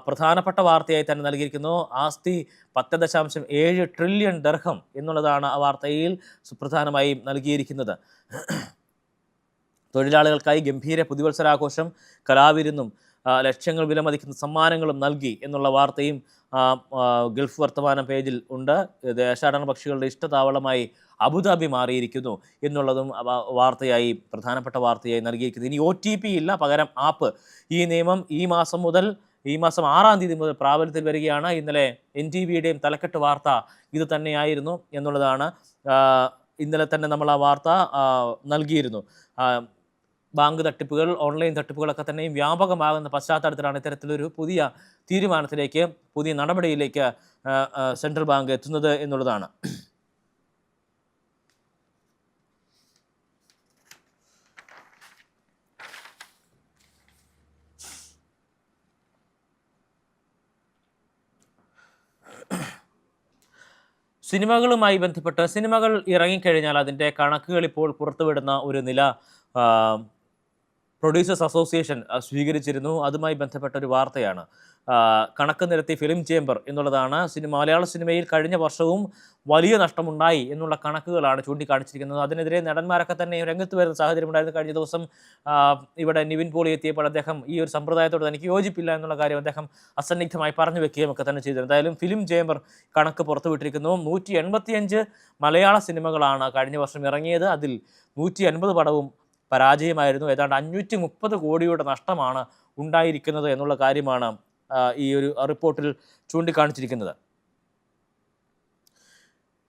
പ്രധാനപ്പെട്ട വാർത്തയായി തന്നെ നൽകിയിരിക്കുന്നു. ആസ്തി 10.7 ട്രില്യൺ ദർഹം എന്നുള്ളതാണ് ആ വാർത്തയിൽ സുപ്രധാനമായും നൽകിയിരിക്കുന്നത്. തൊഴിലാളികൾക്കായി ഗംഭീര പുതുവത്സരാഘോഷം, കലാവിരുന്നും ലക്ഷങ്ങൾ വിലമതിക്കുന്ന സമ്മാനങ്ങളും നൽകി എന്നുള്ള വാർത്തയും ഗൾഫ് വർത്തമാന പേജിൽ ഉണ്ട്. ദേശാടന പക്ഷികളുടെ ഇഷ്ടതാവളമായി അബുദാബി മാറിയിരിക്കുന്നു എന്നുള്ളതും വാർത്തയായി പ്രധാനപ്പെട്ട വാർത്തയായി നൽകിയിരിക്കുന്നു. ഇനി OTP ഇല്ല, പകരം ആപ്പ്. ഈ നിയമം ഈ മാസം 6-ാം തീയതി മുതൽ പ്രാബല്യത്തിൽ വരികയാണ്. ഇന്നലെ NTVയുടെയും തലക്കെട്ട് വാർത്ത ഇത് തന്നെയായിരുന്നു എന്നുള്ളതാണ്. ഇന്നലെ തന്നെ നമ്മൾ ആ വാർത്ത നൽകിയിരുന്നു. ബാങ്ക് തട്ടിപ്പുകൾ, ഓൺലൈൻ തട്ടിപ്പുകളൊക്കെ തന്നെയും വ്യാപകമാകുന്ന പശ്ചാത്തലത്തിലാണ് ഇത്തരത്തിലൊരു പുതിയ തീരുമാനത്തിലേക്ക്, പുതിയ നടപടിയിലേക്ക് സെൻട്രൽ ബാങ്ക് എത്തുന്നത് എന്നുള്ളതാണ്. സിനിമകളുമായി ബന്ധപ്പെട്ട് സിനിമകൾ ഇറങ്ങിക്കഴിഞ്ഞാൽ അതിൻ്റെ കണക്കുകൾ ഇപ്പോൾ പുറത്തുവിടുന്ന ഒരു നില പ്രൊഡ്യൂസേഴ്സ് അസോസിയേഷൻ സ്വീകരിച്ചിരുന്നു. അതുമായി ബന്ധപ്പെട്ട ഒരു വാർത്തയാണ്. കണക്ക് നിരത്തി ഫിലിം ചേംബർ എന്നുള്ളതാണ്. മലയാള സിനിമയിൽ കഴിഞ്ഞ വർഷവും വലിയ നഷ്ടമുണ്ടായി എന്നുള്ള കണക്കുകളാണ് ചൂണ്ടിക്കാണിച്ചിരിക്കുന്നത്. അതിനെതിരെ നടന്മാരൊക്കെ തന്നെ രംഗത്ത് വരുന്ന സാഹചര്യം ഉണ്ടായിരുന്നു. കഴിഞ്ഞ ദിവസം ഇവിടെ നിവിൻ പോളി എത്തിയപ്പോൾ അദ്ദേഹം ഈ ഒരു സമ്പ്രദായത്തോട് തനിക്ക് യോജിപ്പില്ല എന്നുള്ള കാര്യം അദ്ദേഹം അസന്നിഗ്ധമായി പറഞ്ഞു വെക്കുകയും ഒക്കെ തന്നെ ചെയ്തു. എന്തായാലും ഫിലിം ചേംബർ കണക്ക് പുറത്തുവിട്ടിരിക്കുന്നു. 185 മലയാള സിനിമകളാണ് കഴിഞ്ഞ വർഷം ഇറങ്ങിയത്. അതിൽ 150 പടവും പരാജയമായിരുന്നു. ഏതാണ്ട് 530 കോടിയുടെ നഷ്ടമാണ് ഉണ്ടായിരിക്കുന്നത് എന്നുള്ള കാര്യമാണ് ഈ ഒരു റിപ്പോർട്ടിൽ ചൂണ്ടിക്കാണിച്ചിരിക്കുന്നത്.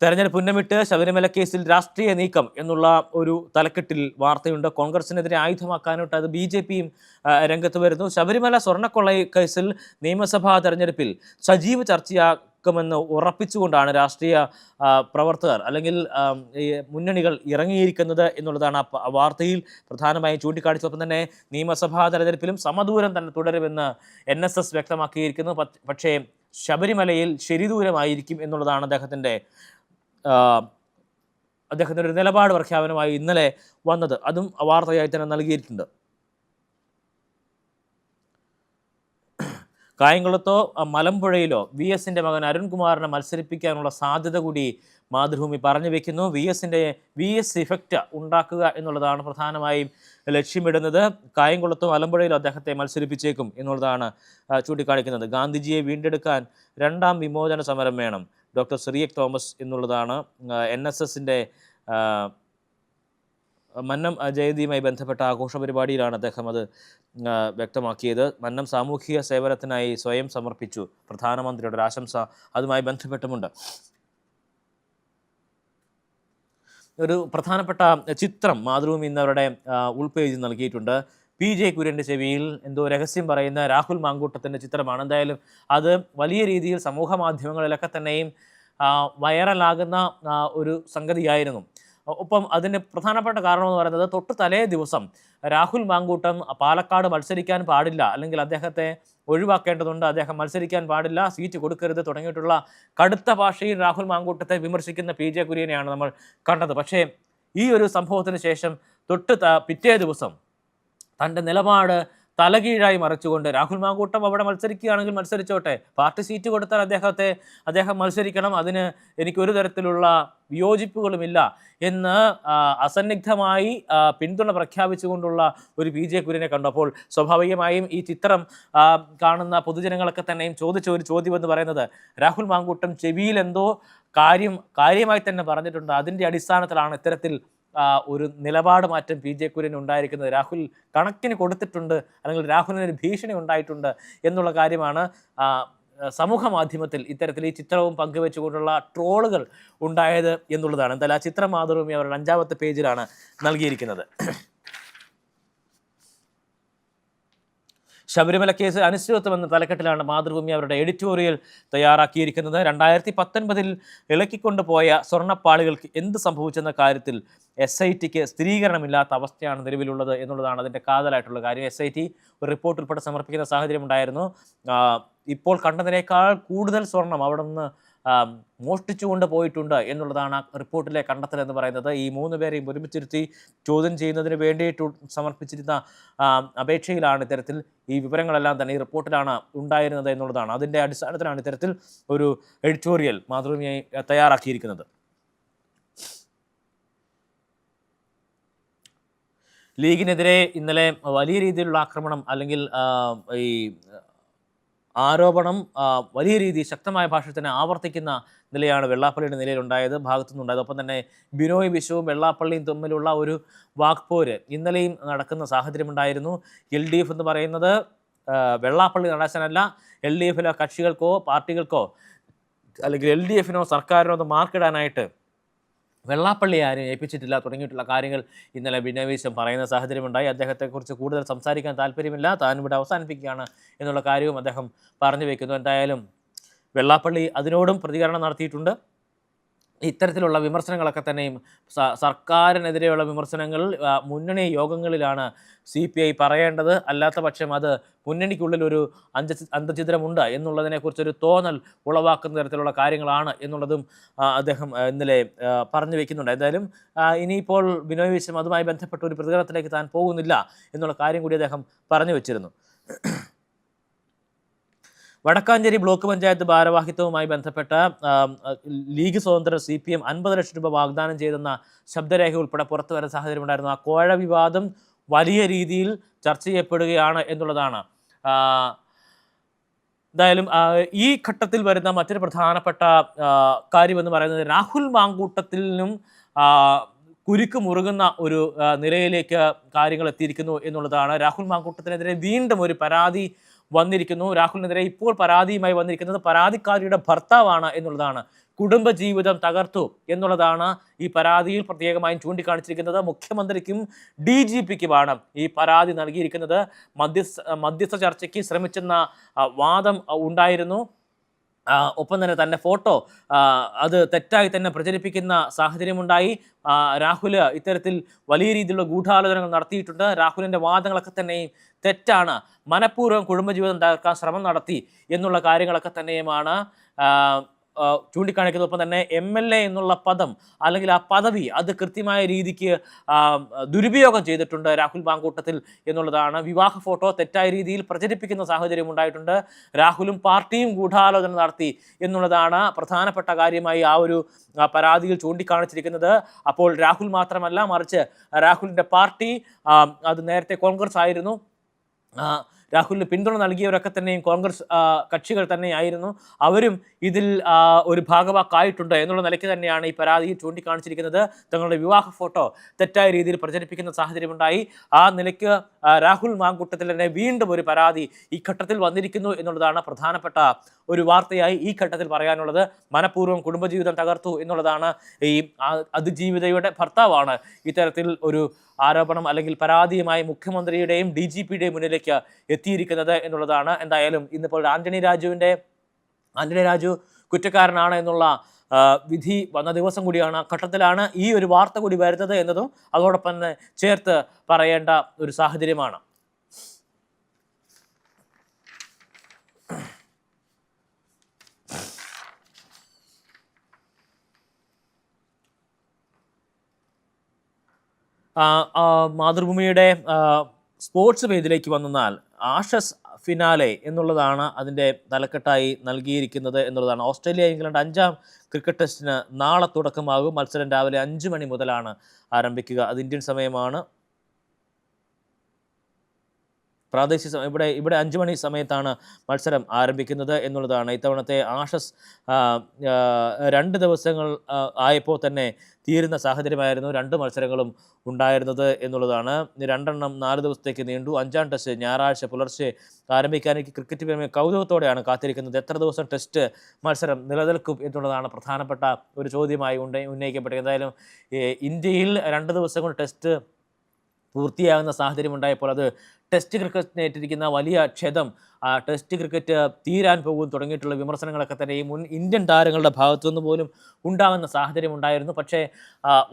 തെരഞ്ഞെടുപ്പ് ഉന്നമിട്ട് ശബരിമല കേസിൽ രാഷ്ട്രീയ നീക്കം എന്നുള്ള ഒരു തലക്കെട്ടിൽ വാർത്തയുണ്ട്. കോൺഗ്രസിനെതിരെ ആയുധമാക്കാനായിട്ട് അത് BJPയും രംഗത്ത് വരുന്നു. ശബരിമല സ്വർണ്ണക്കൊള്ള കേസിൽ നിയമസഭാ തെരഞ്ഞെടുപ്പിൽ സജീവ ചർച്ചയാക്കുമെന്ന് ഉറപ്പിച്ചുകൊണ്ടാണ് രാഷ്ട്രീയ പ്രവർത്തകർ അല്ലെങ്കിൽ മുന്നണികൾ ഇറങ്ങിയിരിക്കുന്നത് എന്നുള്ളതാണ് ആ വാർത്തയിൽ പ്രധാനമായും ചൂണ്ടിക്കാണിച്ചൊപ്പം തന്നെ നിയമസഭാ തെരഞ്ഞെടുപ്പിലും സമദൂരം തന്നെ തുടരുമെന്ന് NSS വ്യക്തമാക്കിയിരിക്കുന്നു. പക്ഷേ ശബരിമലയിൽ ശരിദൂരമായിരിക്കും എന്നുള്ളതാണ് അദ്ദേഹത്തിൻ്റെ ഒരു നിലപാട് പ്രഖ്യാപനമായി ഇന്നലെ വന്നത്. അതും വാർത്തയായി തന്നെ നൽകിയിട്ടുണ്ട്. കായംകുളത്തോ മലമ്പുഴയിലോ VSന്റെ മകൻ അരുൺകുമാറിനെ മത്സരിപ്പിക്കാനുള്ള സാധ്യത കൂടി മാതൃഭൂമി പറഞ്ഞു വെക്കുന്നു. VS ഇഫക്റ്റ് ഉണ്ടാക്കുക എന്നുള്ളതാണ് പ്രധാനമായും ലക്ഷ്യമിടുന്നത്. കായംകുളത്തോ മലമ്പുഴയിലോ അദ്ദേഹത്തെ മത്സരിപ്പിച്ചേക്കും എന്നുള്ളതാണ് ചൂണ്ടിക്കാണിക്കുന്നത്. ഗാന്ധിജിയെ വീണ്ടെടുക്കാൻ 2ാം വിമോചന സമരം വേണം, ഡോക്ടർ സിറിയക് തോമസ് എന്നുള്ളതാണ് NSSന്റെ മന്നം ജയന്തിയുമായി ബന്ധപ്പെട്ട ആഘോഷ പരിപാടിയിലാണ് അദ്ദേഹം അത് വ്യക്തമാക്കിയത്. മന്നം സാമൂഹിക സേവനത്തിനായി സ്വയം സമർപ്പിച്ചു, പ്രധാനമന്ത്രിയുടെ ഒരു ആശംസ അതുമായി ബന്ധപ്പെട്ടുമുണ്ട്. ഒരു പ്രധാനപ്പെട്ട ചിത്രം മാതൃഭൂമി ഇന്നവരുടെ ഉൾപേജിൽ നൽകിയിട്ടുണ്ട്. PJ കുര്യൻ്റെ ചെവിയിൽ എന്തോ രഹസ്യം പറയുന്ന രാഹുൽ മാങ്കൂട്ടത്തിൻ്റെ ചിത്രമാണ്. എന്തായാലും അത് വലിയ രീതിയിൽ സമൂഹ മാധ്യമങ്ങളിലൊക്കെ തന്നെയും വൈറലാകുന്ന ഒരു സംഗതിയായിരുന്നു. ഒപ്പം അതിന് പ്രധാനപ്പെട്ട കാരണമെന്ന് പറയുന്നത് തൊട്ട് തലേ ദിവസം രാഹുൽ മാങ്കൂട്ടം പാലക്കാട് മത്സരിക്കാൻ പാടില്ല, അല്ലെങ്കിൽ അദ്ദേഹത്തെ ഒഴിവാക്കേണ്ടതുണ്ട്, അദ്ദേഹം മത്സരിക്കാൻ പാടില്ല, സീറ്റ് കൊടുക്കരുത് തുടങ്ങിയിട്ടുള്ള കടുത്ത ഭാഷയിൽ രാഹുൽ മാങ്കൂട്ടത്തെ വിമർശിക്കുന്ന PJ കുര്യനെയാണ് നമ്മൾ കണ്ടത്. പക്ഷേ ഈ ഒരു സംഭവത്തിന് ശേഷം പിറ്റേ ദിവസം തൻ്റെ നിലപാട് തലകീഴായി മറിച്ചുകൊണ്ട് രാഹുൽ മാങ്കൂട്ടം അവിടെ മത്സരിക്കുകയാണെങ്കിൽ മത്സരിച്ചോട്ടെ, പാർട്ടി സീറ്റ് കൊടുത്താൽ അദ്ദേഹം മത്സരിക്കണം, അതിന് എനിക്കൊരു തരത്തിലുള്ള വിയോജിപ്പുകളുമില്ല എന്ന് അസന്നിഗ്ധമായി പിന്തുണ പ്രഖ്യാപിച്ചുകൊണ്ടുള്ള ഒരു PJ കുര്യനെ കണ്ടു. അപ്പോൾ സ്വാഭാവികമായും ഈ ചിത്രം കാണുന്ന പൊതുജനങ്ങളൊക്കെ തന്നെയും ചോദിച്ച ഒരു ചോദ്യം എന്ന് പറയുന്നത്, രാഹുൽ മാങ്കൂട്ടം ചെവിയിൽ എന്തോ കാര്യമായി തന്നെ പറഞ്ഞിട്ടുണ്ട്, അതിൻ്റെ അടിസ്ഥാനത്തിലാണ് ഇത്തരത്തിൽ ഒരു നിലപാട് മാറ്റം PJ കുര്യന് ഉണ്ടായിരിക്കുന്നത്, രാഹുൽ കണക്കിന് കൊടുത്തിട്ടുണ്ട്, അല്ലെങ്കിൽ രാഹുലിന് ഒരു ഭീഷണി ഉണ്ടായിട്ടുണ്ട് എന്നുള്ള കാര്യമാണ് സമൂഹ മാധ്യമത്തിൽ ഇത്തരത്തിൽ ഈ ചിത്രവും പങ്കുവെച്ചുകൊണ്ടുള്ള ട്രോളുകൾ ഉണ്ടായത് എന്നുള്ളതാണ്. എന്തായാലും ആ ചിത്രം മാതൃഭൂമി അവരുടെ 5ാമത്തെ പേജിലാണ് നൽകിയിരിക്കുന്നത്. ശബരിമല കേസ് അനിശ്ചിതത്വം എന്ന തലക്കെട്ടിലാണ് മാതൃഭൂമി അവരുടെ എഡിറ്റോറിയൽ തയ്യാറാക്കിയിരിക്കുന്നത്. 2019 ഇളക്കിക്കൊണ്ടുപോയ സ്വർണ്ണപ്പാളികൾക്ക് എന്ത് സംഭവിച്ചെന്ന കാര്യത്തിൽ SITക്ക് സ്ഥിരീകരണമില്ലാത്ത അവസ്ഥയാണ് നിലവിലുള്ളത് എന്നുള്ളതാണ് അതിൻ്റെ കാതലായിട്ടുള്ള കാര്യം. SIT ഒരു റിപ്പോർട്ട് ഉൾപ്പെടെ സമർപ്പിക്കുന്ന സാഹചര്യം ഉണ്ടായിരുന്നു. ഇപ്പോൾ കണ്ടതിനേക്കാൾ കൂടുതൽ സ്വർണം അവിടെ നിന്ന് മോഷ്ടിച്ചുകൊണ്ട് പോയിട്ടുണ്ട് എന്നുള്ളതാണ് റിപ്പോർട്ടിലെ കണ്ടെത്തൽ എന്ന് പറയുന്നത്. ഈ 3 പേരെയും ഒരുമിച്ചിരുത്തി ചോദ്യം ചെയ്യുന്നതിന് വേണ്ടിയിട്ട് സമർപ്പിച്ചിരുന്ന അപേക്ഷയിലാണ് ഇത്തരത്തിൽ ഈ വിവരങ്ങളെല്ലാം തന്നെ ഈ റിപ്പോർട്ടിലാണ് ഉണ്ടായിരുന്നത് എന്നുള്ളതാണ്. അതിൻ്റെ അടിസ്ഥാനത്തിലാണ് ഇത്തരത്തിൽ ഒരു എഡിറ്റോറിയൽ മാതൃഭൂമിയായി തയ്യാറാക്കിയിരിക്കുന്നത്. ലീഗിനെതിരെ ഇന്നലെ വലിയ രീതിയിലുള്ള ആക്രമണം അല്ലെങ്കിൽ ഈ ആരോപണം വലിയ രീതിയിൽ ശക്തമായ ഭാഷയിൽ തന്നെ ആവർത്തിക്കുന്ന നിലയാണ് വെള്ളാപ്പള്ളിയുടെ നിലയിലുണ്ടായത്, ഭാഗത്തുനിന്നുണ്ടായത്. ഒപ്പം തന്നെ ബിനോയ് വിശ്വവും വെള്ളാപ്പള്ളിയും തമ്മിലുള്ള ഒരു വാക്പോര് ഇന്നലെയും നടക്കുന്ന സാഹചര്യമുണ്ടായിരുന്നു. LDF എന്ന് പറയുന്നത് വെള്ളാപ്പള്ളി നടേശനല്ല, LDFിലെ കക്ഷികൾക്കോ പാർട്ടികൾക്കോ അല്ലെങ്കിൽ LDFിനോ സർക്കാരിനോ ഒന്ന് മാർക്കിടാനായിട്ട് വെള്ളാപ്പള്ളി ആരും ഏൽപ്പിച്ചിട്ടില്ല തുടങ്ങിയിട്ടുള്ള കാര്യങ്ങൾ ഇന്നലെ ബിനോയ് വിശ്വം പറയുന്ന സാഹചര്യമുണ്ടായി. അദ്ദേഹത്തെക്കുറിച്ച് കൂടുതൽ സംസാരിക്കാൻ താല്പര്യമില്ല, താൻ ഇവിടെ അവസാനിപ്പിക്കുകയാണ് എന്നുള്ള കാര്യവും അദ്ദേഹം പറഞ്ഞു വയ്ക്കുന്നു. എന്തായാലും വെള്ളാപ്പള്ളി അതിനോടും പ്രതികരണം നടത്തിയിട്ടുണ്ട്. ഇത്തരത്തിലുള്ള വിമർശനങ്ങളൊക്കെ തന്നെയും സർക്കാരിനെതിരെയുള്ള വിമർശനങ്ങൾ മുന്നണി യോഗങ്ങളിലാണ് CPI പറയേണ്ടത്. അല്ലാത്ത പക്ഷം അത് മുന്നണിക്കുള്ളിൽ ഒരു അന്തചിദ്രമുണ്ട് എന്നുള്ളതിനെക്കുറിച്ചൊരു തോന്നൽ ഉളവാക്കുന്ന തരത്തിലുള്ള കാര്യങ്ങളാണ് എന്നുള്ളതും അദ്ദേഹം ഇന്നലെ പറഞ്ഞു വയ്ക്കുന്നുണ്ട്. എന്തായാലും ഇനിയിപ്പോൾ ബിനോയ് വിശ്വം അതുമായി ബന്ധപ്പെട്ട ഒരു പ്രതികരണത്തിലേക്ക് താൻ പോകുന്നില്ല എന്നുള്ള കാര്യം കൂടി അദ്ദേഹം പറഞ്ഞു വച്ചിരുന്നു. വടക്കാഞ്ചേരി ബ്ലോക്ക് പഞ്ചായത്ത് ഭാരവാഹിത്വവുമായി ബന്ധപ്പെട്ട ലീഗ് സ്വതന്ത്ര CPM 50 ലക്ഷം രൂപ വാഗ്ദാനം ചെയ്തെന്ന ശബ്ദരേഖ ഉൾപ്പെടെ പുറത്തു വരുന്ന സാഹചര്യമുണ്ടായിരുന്നു. ആ കോഴ വിവാദം വലിയ രീതിയിൽ ചർച്ച ചെയ്യപ്പെടുകയാണ് എന്നുള്ളതാണ്. എന്തായാലും ഈ ഘട്ടത്തിൽ വരുന്ന മറ്റൊരു പ്രധാനപ്പെട്ട കാര്യമെന്ന് പറയുന്നത് രാഹുൽ മാങ്കൂട്ടത്തിനും കുരുക്ക് മുറുകുന്ന ഒരു നിലയിലേക്ക് കാര്യങ്ങൾ എത്തിയിരിക്കുന്നു എന്നുള്ളതാണ്. രാഹുൽ മാങ്കൂട്ടത്തിനെതിരെ വീണ്ടും ഒരു പരാതി വന്നിരിക്കുന്നു. രാഹുലിനെതിരെ ഇപ്പോൾ പരാതിയുമായി വന്നിരിക്കുന്നത് പരാതിക്കാരിയുടെ ഭർത്താവാണ് എന്നുള്ളതാണ്. കുടുംബജീവിതം തകർത്തു എന്നുള്ളതാണ് ഈ പരാതിയിൽ പ്രത്യേകമായും ചൂണ്ടിക്കാണിച്ചിരിക്കുന്നത്. മുഖ്യമന്ത്രിക്കും DGPക്കുമാണ് ഈ പരാതി നൽകിയിരിക്കുന്നത്. മധ്യസ്ഥ ചർച്ചയ്ക്ക് ശ്രമിച്ചെന്ന വാദം ഉണ്ടായിരുന്നു. ഒപ്പം തന്നെ തൻ്റെ ഫോട്ടോ അത് തെറ്റായി തന്നെ പ്രചരിപ്പിക്കുന്ന സാഹചര്യമുണ്ടായി. രാഹുൽ ഇത്തരത്തിൽ വലിയ രീതിയിലുള്ള ഗൂഢാലോചനകൾ നടത്തിയിട്ടുണ്ട്. രാഹുലിൻ്റെ വാദങ്ങളൊക്കെ തന്നെയും തെറ്റാണ്, മനഃപൂർവ്വം കുടുംബജീവിതം തകർക്കാൻ ശ്രമം നടത്തി എന്നുള്ള കാര്യങ്ങളൊക്കെ തന്നെയുമാണ് ചൂണ്ടിക്കാണിക്കുന്നത്. ഒപ്പം തന്നെ MLA എന്നുള്ള പദം അല്ലെങ്കിൽ ആ പദവി അത് കൃത്യമായ രീതിക്ക് ദുരുപയോഗം ചെയ്തിട്ടുണ്ട് രാഹുൽ മാങ്കൂട്ടത്തിൽ എന്നുള്ളതാണ്. വിവാഹ ഫോട്ടോ തെറ്റായ രീതിയിൽ പ്രചരിപ്പിക്കുന്ന സാഹചര്യം ഉണ്ടായിട്ടുണ്ട്. രാഹുലും പാർട്ടിയും ഗൂഢാലോചന നടത്തി എന്നുള്ളതാണ് പ്രധാനപ്പെട്ട കാര്യമായി ആ ഒരു പരാതിയിൽ ചൂണ്ടിക്കാണിച്ചിരിക്കുന്നത്. അപ്പോൾ രാഹുൽ മാത്രമല്ല, മറിച്ച് രാഹുലിൻ്റെ പാർട്ടി അത് നേരത്തെ കോൺഗ്രസ് ആയിരുന്നു. രാഹുലിന് പിന്തുണ നൽകിയവരൊക്കെ തന്നെയും കോൺഗ്രസ് കക്ഷികൾ തന്നെയായിരുന്നു. അവരും ഇതിൽ ഒരു ഭാഗവാക്കായിട്ടുണ്ട് എന്നുള്ള നിലയ്ക്ക് തന്നെയാണ് ഈ പരാതിയിൽ ചൂണ്ടിക്കാണിച്ചിരിക്കുന്നത്. തങ്ങളുടെ വിവാഹ ഫോട്ടോ തെറ്റായ രീതിയിൽ പ്രചരിപ്പിക്കുന്ന സാഹചര്യമുണ്ടായി. ആ നിലയ്ക്ക് രാഹുൽ മാങ്കൂട്ടത്തിൽ തന്നെ വീണ്ടും ഒരു പരാതി ഈ ഘട്ടത്തിൽ വന്നിരിക്കുന്നു എന്നുള്ളതാണ് പ്രധാനപ്പെട്ട ഒരു വാർത്തയായി ഈ ഘട്ടത്തിൽ പറയാനുള്ളത്. മനഃപൂർവ്വം കുടുംബജീവിതം തകർത്തു എന്നുള്ളതാണ്. ഈ അതിജീവിതയുടെ ഭർത്താവാണ് ഇത്തരത്തിൽ ഒരു ആരോപണം അല്ലെങ്കിൽ പരാതിയുമായി മുഖ്യമന്ത്രിയുടെയും DGPയുടെയും മുന്നിലേക്ക് എത്തിയിരിക്കുന്നത് എന്നുള്ളതാണ്. എന്തായാലും ഇന്നിപ്പോൾ ആന്റണി രാജു കുറ്റക്കാരനാണ് എന്നുള്ള വിധി വന്ന ദിവസം കൂടിയാണ്. ഘട്ടത്തിലാണ് ഈ ഒരു വാർത്ത കൂടി വരുന്നത് എന്നതും അതോടൊപ്പം തന്നെ ചേർത്ത് പറയേണ്ട ഒരു സാഹചര്യമാണ്. മാതൃഭൂമിയുടെ സ്പോർട്സ് പേജിലേക്ക് വന്നാൽ ആഷസ് ഫിനാലെ എന്നുള്ളതാണ് അതിൻ്റെ തലക്കെട്ടായി നൽകിയിരിക്കുന്നത് എന്നുള്ളതാണ്. ഓസ്ട്രേലിയ ഇംഗ്ലണ്ട് 5ാം ക്രിക്കറ്റ് ടെസ്റ്റിന് നാളെ തുടക്കമാകും. മത്സരം രാവിലെ 5 മണി മുതലാണ് ആരംഭിക്കുക. അത് ഇന്ത്യൻ സമയമാണ്. പ്രാദേശിക സമയം ഇവിടെ 5 മണി സമയത്താണ് മത്സരം ആരംഭിക്കുന്നത് എന്നുള്ളതാണ്. ഇത്തവണത്തെ ആഷസ് 2 ദിവസങ്ങൾ ആയപ്പോൾ തന്നെ തീരുന്ന സാഹചര്യമായിരുന്നു 2 മത്സരങ്ങളും ഉണ്ടായിരുന്നത് എന്നുള്ളതാണ്. 2 എണ്ണം 4 ദിവസത്തേക്ക് നീണ്ടു. 5ാം ടെസ്റ്റ് ഞായറാഴ്ച പുലർച്ചെ ആരംഭിക്കാനേക്ക് ക്രിക്കറ്റ് പ്രേമി കൗതുകത്തോടെയാണ് കാത്തിരിക്കുന്നത്. എത്ര ദിവസം ടെസ്റ്റ് മത്സരം നിലനിൽക്കും എന്നുള്ളതാണ് പ്രധാനപ്പെട്ട ഒരു ചോദ്യമായി ഉന്നയിക്കപ്പെട്ടത്. എന്തായാലും ഇന്ത്യയിൽ 2 ദിവസം കൊണ്ട് ടെസ്റ്റ് പൂർത്തിയാകുന്ന സാഹചര്യം ഉണ്ടായപ്പോൾ അത് ടെസ്റ്റ് ക്രിക്കറ്റിന് ഏറ്റിരിക്കുന്ന വലിയ ക്ഷതം, ടെസ്റ്റ് ക്രിക്കറ്റ് തീരാൻ പോകും തുടങ്ങിയിട്ടുള്ള വിമർശനങ്ങളൊക്കെ തന്നെ ഈ മുൻ ഇന്ത്യൻ താരങ്ങളുടെ ഭാഗത്തു നിന്ന് പോലും ഉണ്ടാകുന്ന സാഹചര്യം ഉണ്ടായിരുന്നു. പക്ഷേ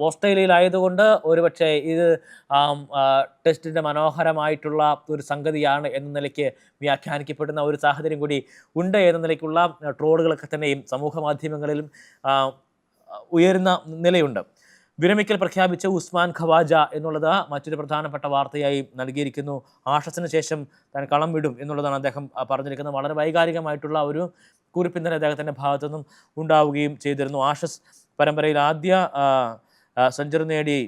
ഓസ്ട്രേലിയയിലായതുകൊണ്ട് ഒരുപക്ഷെ ഇത് ടെസ്റ്റിൻ്റെ മനോഹരമായിട്ടുള്ള ഒരു സംഗതിയാണ് എന്ന നിലയ്ക്ക് വ്യാഖ്യാനിക്കപ്പെടുന്ന ഒരു സാഹചര്യം കൂടി ഉണ്ട് എന്ന നിലയ്ക്കുള്ള ട്രോളുകളൊക്കെ തന്നെയും സമൂഹ മാധ്യമങ്ങളിലും ഉയരുന്ന നിലയുണ്ട്. വിരമിക്കൽ പ്രഖ്യാപിച്ച ഉസ്മാൻ ഖവാജ എന്നുള്ളത് മറ്റൊരു പ്രധാനപ്പെട്ട വാർത്തയായി നൽകിയിരിക്കുന്നു. ആഷസിന് ശേഷം താൻ കളം വിടും എന്നുള്ളതാണ് അദ്ദേഹം പറഞ്ഞിരിക്കുന്നത്. വളരെ വൈകാരികമായിട്ടുള്ള ഒരു കുറിപ്പ് ഇന്നലെ അദ്ദേഹത്തിൻ്റെ ഭാഗത്തുനിന്നും ഉണ്ടാവുകയും ചെയ്തിരുന്നു. ആഷസ് പരമ്പരയിൽ ആദ്യ സെഞ്ചുറി നേടി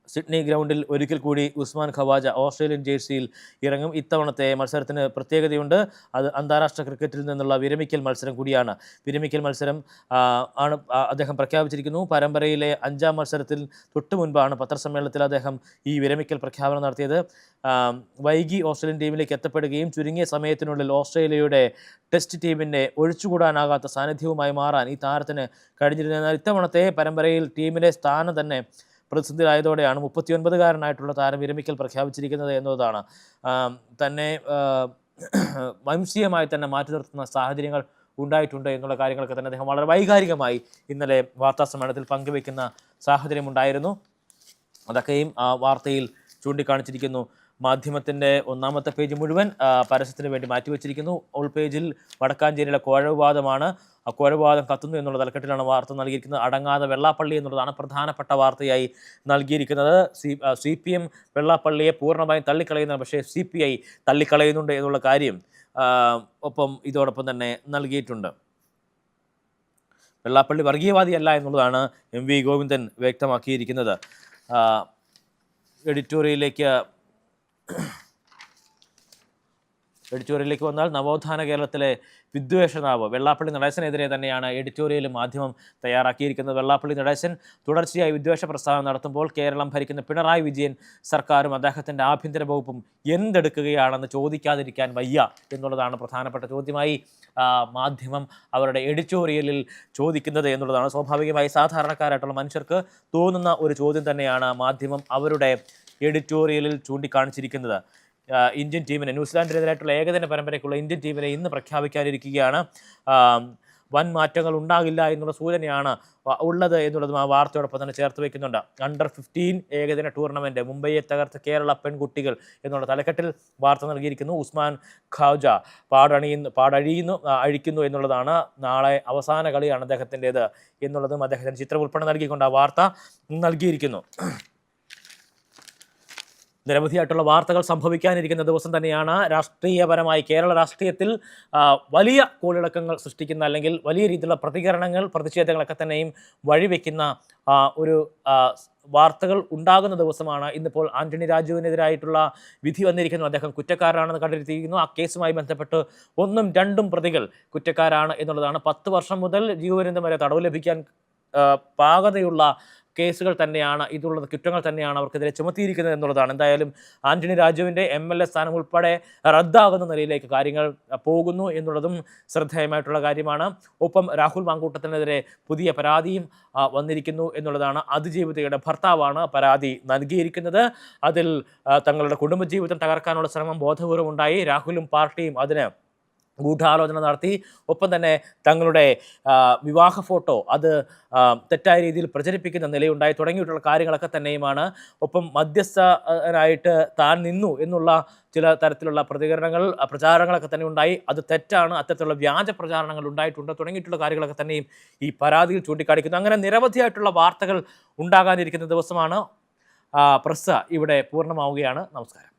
സിഡ്നി ഗ്രൗണ്ടിൽ ഒരിക്കൽ കൂടി ഉസ്മാൻ ഖവാജ ഓസ്ട്രേലിയൻ ജേഴ്സിയിൽ ഇറങ്ങും. ഇത്തവണത്തെ മത്സരത്തിന് പ്രത്യേകതയുണ്ട്. അത് അന്താരാഷ്ട്ര ക്രിക്കറ്റിൽ നിന്നുള്ള വിരമിക്കൽ മത്സരം കൂടിയാണ്. വിരമിക്കൽ മത്സരം ആണ് അദ്ദേഹം പ്രഖ്യാപിച്ചിരിക്കുന്നു. പരമ്പരയിലെ 5ാം മത്സരത്തിൽ തൊട്ടു മുൻപാണ് പത്രസമ്മേളനത്തിൽ അദ്ദേഹം ഈ വിരമിക്കൽ പ്രഖ്യാപനം നടത്തിയത്. വൈകി ഓസ്ട്രേലിയൻ ടീമിലേക്ക് എത്തപ്പെടുകയും ചുരുങ്ങിയ സമയത്തിനുള്ളിൽ ഓസ്ട്രേലിയയുടെ ടെസ്റ്റ് ടീമിൻ്റെ ഒഴിച്ചുകൂടാനാകാത്ത സാന്നിധ്യവുമായി മാറാൻ ഈ താരത്തിന് കഴിഞ്ഞിരുന്നതിനാൽ ഇത്തവണത്തെ പരമ്പരയിൽ ടീമിലെ സ്ഥാനം തന്നെ പ്രതിസന്ധിയിലായതോടെയാണ് 39-കാരനായിട്ടുള്ള താരം വിരമിക്കൽ പ്രഖ്യാപിച്ചിരിക്കുന്നത് എന്നതാണ്. തന്നെ വംശീയമായി തന്നെ മാറ്റി നിർത്തുന്ന സാഹചര്യങ്ങൾ ഉണ്ടായിട്ടുണ്ട് എന്നുള്ള കാര്യങ്ങളൊക്കെ തന്നെ അദ്ദേഹം വളരെ വൈകാരികമായി ഇന്നലെ വാർത്താസമ്മേളനത്തിൽ പങ്കുവെക്കുന്ന സാഹചര്യമുണ്ടായിരുന്നു. അതൊക്കെയും ആ വാർത്തയിൽ ചൂണ്ടിക്കാണിച്ചിരിക്കുന്നു. മാധ്യമത്തിൻ്റെ ഒന്നാമത്തെ പേജ് മുഴുവൻ പരസ്യത്തിന് വേണ്ടി മാറ്റിവെച്ചിരിക്കുന്നു. ഉൾ പേജിൽ വടക്കാഞ്ചേരിയിലെ കോഴവിവാദമാണ്. ആ കോഴവിവാദം കത്തുന്നു എന്നുള്ള തലക്കെട്ടിലാണ് വാർത്ത നൽകിയിരിക്കുന്നത്. അടങ്ങാതെ വെള്ളാപ്പള്ളി എന്നുള്ളതാണ് പ്രധാനപ്പെട്ട വാർത്തയായി നൽകിയിരിക്കുന്നത്. CPM വെള്ളാപ്പള്ളിയെ പൂർണ്ണമായും തള്ളിക്കളയുന്നതാണ്, പക്ഷേ CPI തള്ളിക്കളയുന്നുണ്ട് എന്നുള്ള കാര്യം ഒപ്പം ഇതോടൊപ്പം തന്നെ നൽകിയിട്ടുണ്ട്. വെള്ളാപ്പള്ളി വർഗീയവാദിയല്ല എന്നുള്ളതാണ് MV ഗോവിന്ദൻ വ്യക്തമാക്കിയിരിക്കുന്നത്. എഡിറ്റോറിയലിലേക്ക് വന്നാൽ നവോത്ഥാന കേരളത്തിലെ വിദ്വേഷനാവ് വെള്ളാപ്പള്ളി നടേശനെതിരെ തന്നെയാണ് എഡിറ്റോറിയൽ മാധ്യമം തയ്യാറാക്കിയിരിക്കുന്നത്. വെള്ളാപ്പള്ളി നടേശൻ തുടർച്ചയായി വിദ്വേഷ പ്രസ്താവന നടത്തുമ്പോൾ കേരളം ഭരിക്കുന്ന പിണറായി വിജയൻ സർക്കാരും അദ്ദേഹത്തിൻ്റെ ആഭ്യന്തര വകുപ്പും എന്തെടുക്കുകയാണെന്ന് ചോദിക്കാതിരിക്കാൻ വയ്യ എന്നുള്ളതാണ് പ്രധാനപ്പെട്ട ചോദ്യമായി മാധ്യമം അവരുടെ എഡിറ്റോറിയലിൽ ചോദിക്കുന്നത് എന്നുള്ളതാണ്. സ്വാഭാവികമായി സാധാരണക്കാരായിട്ടുള്ള മനുഷ്യർക്ക് തോന്നുന്ന ഒരു ചോദ്യം തന്നെയാണ് മാധ്യമം അവരുടെ എഡിറ്റോറിയലിൽ ചൂണ്ടിക്കാണിച്ചിരിക്കുന്നത്. ഇന്ത്യൻ ടീമിനെ ന്യൂസിലാൻഡിനെതിരായിട്ടുള്ള ഏകദിന പരമ്പരയ്ക്കുള്ള ഇന്ത്യൻ ടീമിനെ ഇന്ന് പ്രഖ്യാപിക്കാനിരിക്കുകയാണ്. വൻ മാറ്റങ്ങൾ ഉണ്ടാകില്ല എന്നുള്ള സൂചനയാണ് ഉള്ളത് എന്നുള്ളതും ആ വാർത്തയോടൊപ്പം തന്നെ ചേർത്ത് വയ്ക്കുന്നുണ്ട്. Under-15 ഏകദിന ടൂർണമെൻറ്റ് മുംബൈയെ തകർത്ത കേരള പെൺകുട്ടികൾ എന്നുള്ള തലക്കെട്ടിൽ വാർത്ത നൽകിയിരിക്കുന്നു. ഉസ്മാൻ ഖവാജ അഴിക്കുന്നു എന്നുള്ളതാണ്. നാളെ അവസാന കളിയാണ് അദ്ദേഹത്തിൻ്റേത് എന്നുള്ളതും അദ്ദേഹത്തിന് ചിത്രം ഉൾപ്പെടെ നൽകിക്കൊണ്ട് ആ വാർത്ത നൽകിയിരിക്കുന്നു. നിരവധിയായിട്ടുള്ള വാർത്തകൾ സംഭവിക്കാനിരിക്കുന്ന ദിവസം തന്നെയാണ്. രാഷ്ട്രീയപരമായി കേരള രാഷ്ട്രീയത്തിൽ വലിയ കോളിളക്കങ്ങൾ സൃഷ്ടിക്കുന്ന അല്ലെങ്കിൽ വലിയ രീതിയിലുള്ള പ്രതികരണങ്ങൾ പ്രതിഷേധങ്ങളൊക്കെ തന്നെയും വഴിവെക്കുന്ന ഒരു വാർത്തകൾ ഉണ്ടാകുന്ന ദിവസമാണ്. ഇന്നിപ്പോൾ ആന്റണി രാജുവിനെതിരായിട്ടുള്ള വിധി വന്നിരിക്കുന്നു. അദ്ദേഹം കുറ്റക്കാരനാണെന്ന് കണ്ടെത്തിയിരിക്കുന്നു. ആ കേസുമായി ബന്ധപ്പെട്ട് 1ഉം 2ഉം പ്രതികൾ കുറ്റക്കാരാണ് എന്നുള്ളതാണ്. 10 വർഷം മുതൽ ജീവപര്യന്തം വരെ തടവ് ലഭിക്കാൻ പാകതയുള്ള കേസുകൾ തന്നെയാണ് ഇതുള്ളത്, കുറ്റങ്ങൾ തന്നെയാണ് അവർക്കെതിരെ ചുമത്തിയിരിക്കുന്നത് എന്നുള്ളതാണ്. എന്തായാലും ആന്റണി രാജുവിൻ്റെ MLA സ്ഥാനം ഉൾപ്പെടെ റദ്ദാകുന്ന നിലയിലേക്ക് കാര്യങ്ങൾ പോകുന്നു എന്നുള്ളതും ശ്രദ്ധേയമായിട്ടുള്ള കാര്യമാണ്. ഒപ്പം രാഹുൽ മാങ്കൂട്ടത്തിനെതിരെ പുതിയ പരാതിയും വന്നിരിക്കുന്നു എന്നുള്ളതാണ്. അതിജീവിതയുടെ ഭർത്താവാണ് പരാതി നൽകിയിരിക്കുന്നത്. അതിൽ തങ്ങളുടെ കുടുംബജീവിതം തകർക്കാനുള്ള ശ്രമം ബോധപൂർവം ഉണ്ടായി. രാഹുലും പാർട്ടിയും അതിന് ഗൂഢാലോചന നടത്തി. ഒപ്പം തന്നെ തങ്ങളുടെ വിവാഹ ഫോട്ടോ അത് തെറ്റായ രീതിയിൽ പ്രചരിപ്പിക്കുന്ന നിലയുണ്ടായി തുടങ്ങിയിട്ടുള്ള കാര്യങ്ങളൊക്കെ തന്നെയുമാണ്. ഒപ്പം മധ്യസ്ഥനായിട്ട് താൻ നിന്നു എന്നുള്ള ചില തരത്തിലുള്ള പ്രചാരണങ്ങളൊക്കെ തന്നെ ഉണ്ടായി. അത് തെറ്റാണ്, അത്തരത്തിലുള്ള വ്യാജ പ്രചാരണങ്ങൾ ഉണ്ടായിട്ടുണ്ട് തുടങ്ങിയിട്ടുള്ള കാര്യങ്ങളൊക്കെ തന്നെയും ഈ പരാതിയിൽ ചൂണ്ടിക്കാണിക്കുന്നു. അങ്ങനെ നിരവധിയായിട്ടുള്ള വാർത്തകൾ ഉണ്ടാകാനിരിക്കുന്ന ദിവസമാണ്. പ്രസ് ഇവിടെ പൂർണ്ണമാവുകയാണ്. നമസ്കാരം.